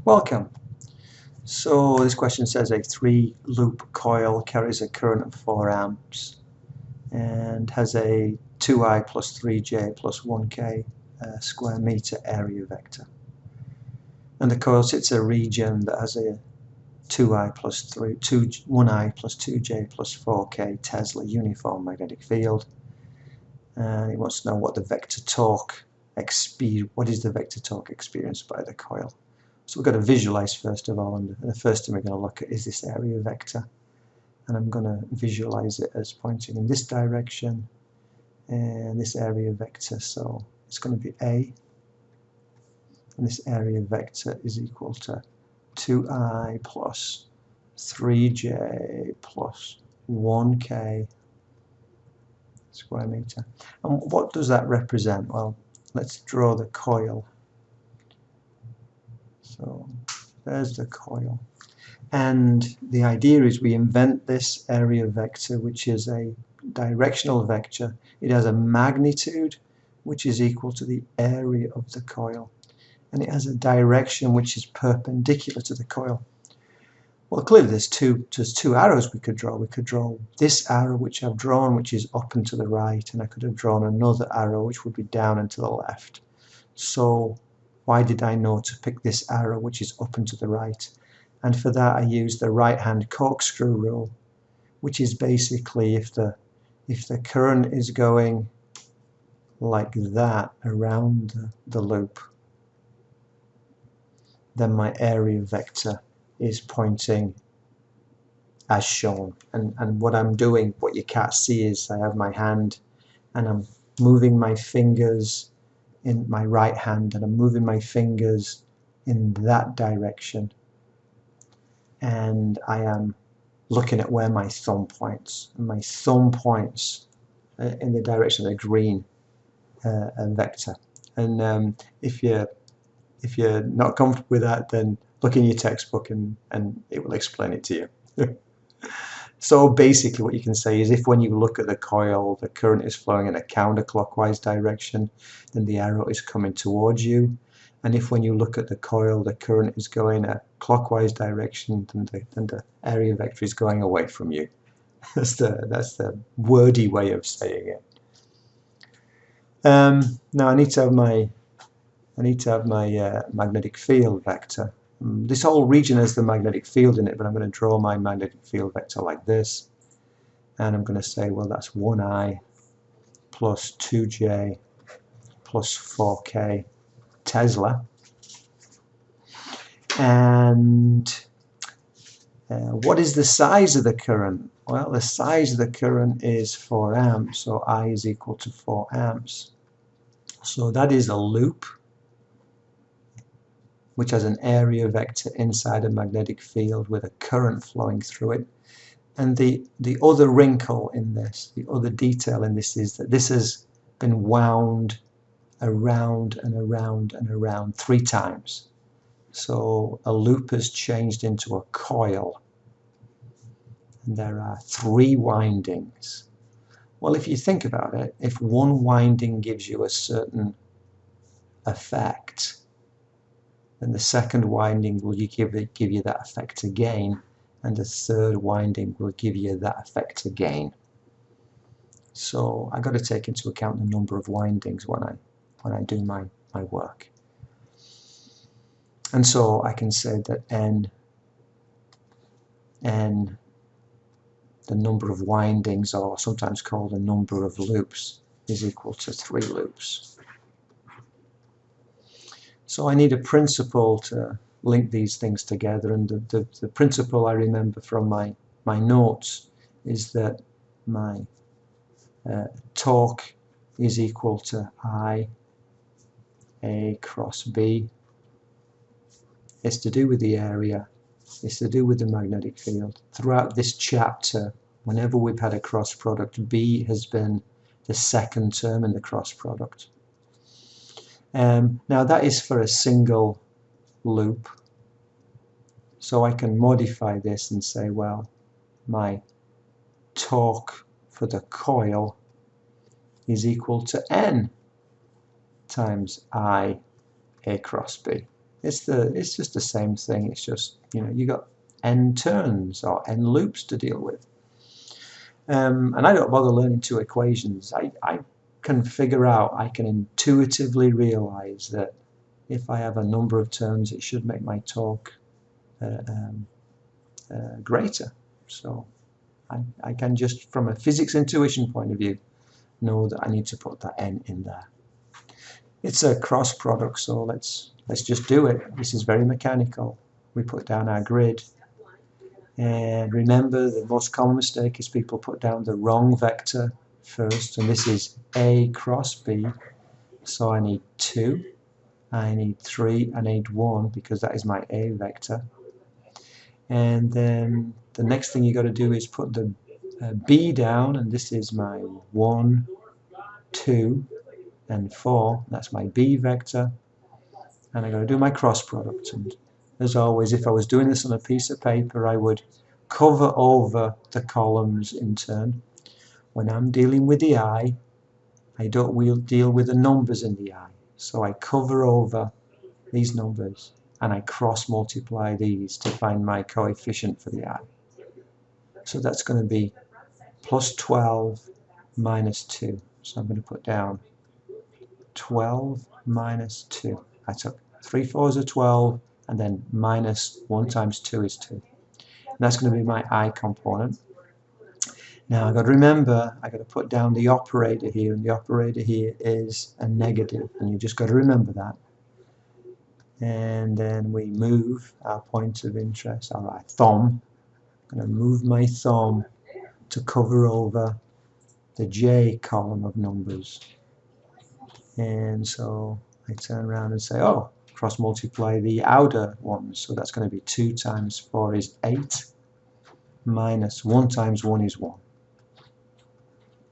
Welcome. So this question says a 3-loop coil carries a current of 4 amps and has a 2i plus 3j plus 1k square meter area vector. And the coil sits in a region that has a 1i plus 2j plus 4k Tesla uniform magnetic field. And he wants to know what the vector torque experienced by the coil. So we've got to visualize first of all, and the first thing we're going to look at is this area vector. And I'm going to visualize it as pointing in this direction and this area vector. So it's going to be A, and this area vector is equal to 2i plus 3j plus 1k square meter. And what does that represent? Well, let's draw the coil. So there's the coil. And the idea is we invent this area vector, which is a directional vector. It has a magnitude which is equal to the area of the coil. And it has a direction which is perpendicular to the coil. Well, clearly there's two arrows we could draw. We could draw this arrow which I've drawn, which is up and to the right, and I could have drawn another arrow which would be down and to the left. So why did I know to pick this arrow which is up and to the right? And for that I used the right-hand corkscrew rule, which is basically if the current is going like that around the loop, then my area vector is pointing as shown. And what I'm doing, what you can't see, is I have my hand and I'm moving my fingers in my right hand, and I'm moving my fingers in that direction, and I am looking at where my thumb points, and my thumb points in the direction of the green vector. And if you're not comfortable with that, then look in your textbook and it will explain it to you. So basically what you can say is, if when you look at the coil the current is flowing in a counterclockwise direction, then the arrow is coming towards you. And if when you look at the coil the current is going a clockwise direction, then the area vector is going away from you. That's the wordy way of saying it. Now I need to have my magnetic field vector. This whole region has the magnetic field in it, but I'm going to draw my magnetic field vector like this, and I'm going to say, well, that's 1i plus 2j plus 4k Tesla. And what is the size of the current? Well, the size of the current is 4 amps, so I is equal to 4 amps. So that is a loop which has an area vector inside a magnetic field with a current flowing through it. And the other wrinkle in this, the other detail in this, is that this has been wound around and around and around 3 times. So a loop has changed into a coil, and there are 3 windings. Well, if you think about it, if one winding gives you a certain effect, then the second winding will give you that effect again, and the third winding will give you that effect again. So I've got to take into account the number of windings when I do my work. And so I can say that n, the number of windings, or sometimes called the number of loops, is equal to 3 loops. So I need a principle to link these things together, and the principle I remember from my notes is that my torque is equal to I A cross B. It's to do with the area, it's to do with the magnetic field. Throughout this chapter, whenever we've had a cross product, B has been the second term in the cross product. Now that is for a single loop, so I can modify this and say, well, my torque for the coil is equal to N times I A cross B. It's just the same thing. It's just, you know, you got n turns or n loops to deal with. And I don't bother learning two equations. I can figure out, I can intuitively realize that if I have a number of terms, it should make my torque greater. So I can just, from a physics intuition point of view, know that I need to put that n in there. It's a cross product, so let's just do it. This is very mechanical. We put down our grid. And remember, the most common mistake is people put down the wrong vector first, and this is A cross B. So I need 2, I need 3, I need 1, because that is my A vector. And then the next thing you got to do is put the B down, and this is my 1, 2, and 4. That's my B vector. And I got to do my cross product. And as always, if I was doing this on a piece of paper, I would cover over the columns in turn. When I'm dealing with the I don't deal with the numbers in the I. So I cover over these numbers and I cross multiply these to find my coefficient for the I. So that's going to be plus 12 minus 2. So I'm going to put down 12 minus 2. I took 3 fours are 12, and then minus 1 times 2 is 2. And that's going to be my I component. Now I've got to remember, I've got to put down the operator here, and the operator here is a negative, and you just got to remember that. And then we move our point of interest, our thumb. I'm going to move my thumb to cover over the J column of numbers. And so I turn around and say, oh, cross multiply the outer ones. So that's going to be 2 times 4 is 8, minus 1 times 1 is 1.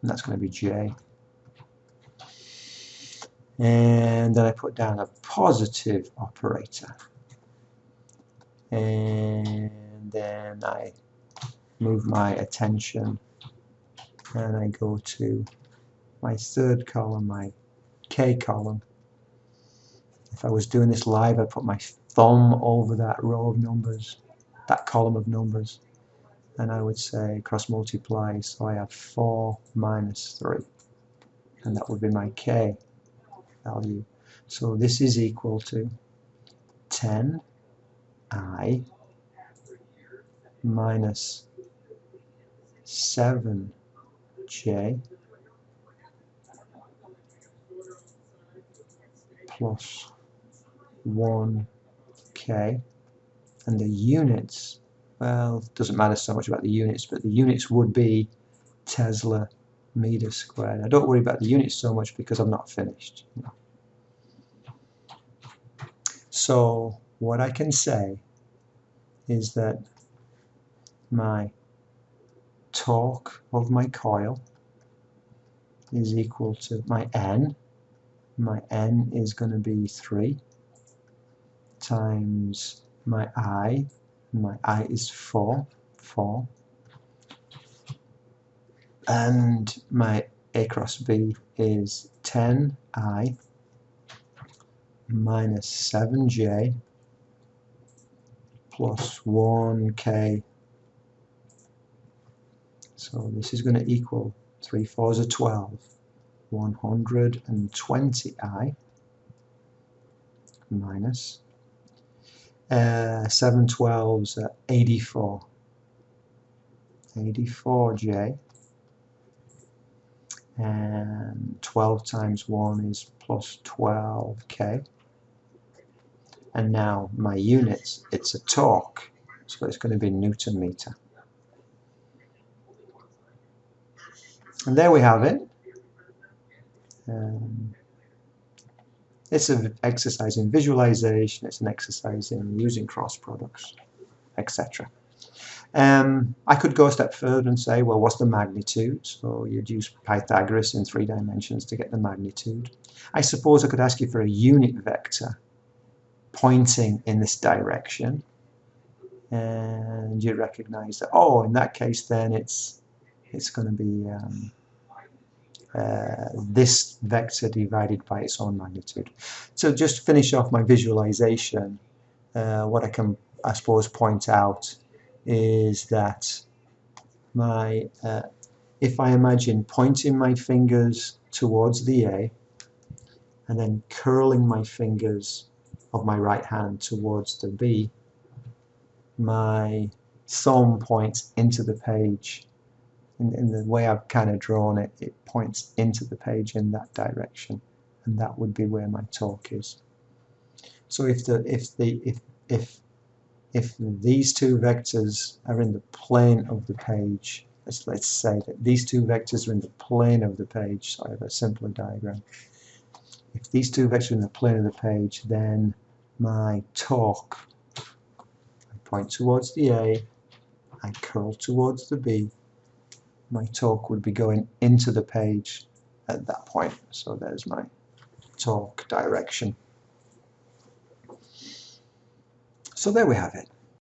And that's going to be J. And then I put down a positive operator. And then I move my attention and I go to my third column, my K column. If I was doing this live, I'd put my thumb over that row of numbers, that column of numbers, and I would say cross multiply, so I have 4 minus 3, and that would be my K value. So this is equal to 10I minus 7J plus 1K, and the units, well, it doesn't matter so much about the units, but the units would be Tesla meter squared. I don't worry about the units so much because I'm not finished. No. So what I can say is that my torque of my coil is equal to my N. My N is going to be 3 times my I. My I is 4. And my A cross B is 10I minus 7J plus 1K. So this is going to equal 3 fours are 12, 120I minus 7 12s are 84, 84J, and 12 times 1 is plus 12K. And now my units, it's a torque, so it's going to be Newton meter. And there we have it. It's an exercise in visualization, it's an exercise in using cross products, etc. I could go a step further and say, well, what's the magnitude? So you'd use Pythagoras in 3 dimensions to get the magnitude. I suppose I could ask you for a unit vector pointing in this direction, and you recognize that, oh, in that case then it's going to be this vector divided by its own magnitude. So just to finish off my visualization, what I can, I suppose, point out is that my if I imagine pointing my fingers towards the A and then curling my fingers of my right hand towards the B, my thumb points into the page. In the way I've kind of drawn it, it points into the page in that direction, and that would be where my torque is. So if these two vectors are in the plane of the page, let's say that these two vectors are in the plane of the page, so I have a simpler diagram. If these two vectors are in the plane of the page, then my torque, I point towards the A, I curl towards the B, my torque would be going into the page at that point. So there's my torque direction. So there we have it.